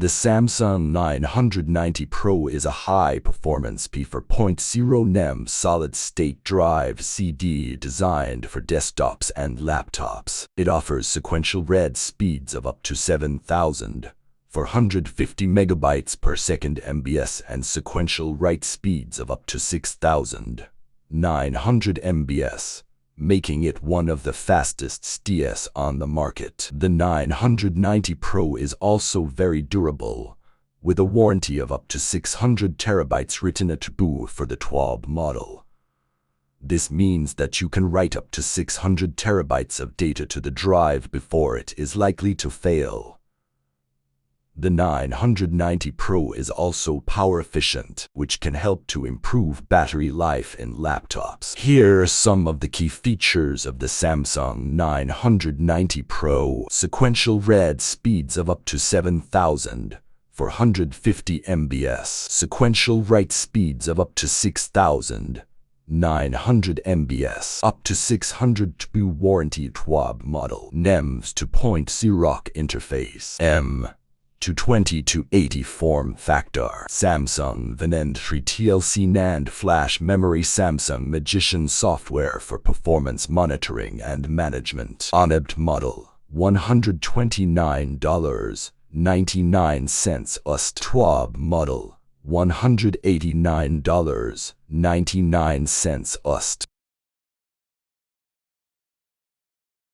The Samsung 990 Pro is a high-performance P4.0 NVMe solid-state drive CD designed for desktops and laptops. It offers sequential read speeds of up to 7,450 megabytes per second MBS and sequential write speeds of up to 6,900 MBS, making it one of the fastest SSDs on the market. The 990 Pro is also very durable, with a warranty of up to 600 terabytes written at boot for the 12 model. This means that you can write up to 600 terabytes of data to the drive before it is likely to fail. The 990 Pro is also power efficient, which can help to improve battery life in laptops. Here are some of the key features of the Samsung 990 Pro. Sequential read speeds of up to 7,450 MBS. Sequential write speeds of up to 6,900 MBS. Up to 600 TB warranty 12 model. NVMe 2.0 interface. M220 to 80 form factor. Samsung NVMe TLC NAND flash memory. Samsung Magician software for performance monitoring and management. ONEBT model $129.99 USD. 12 model $189.99 USD.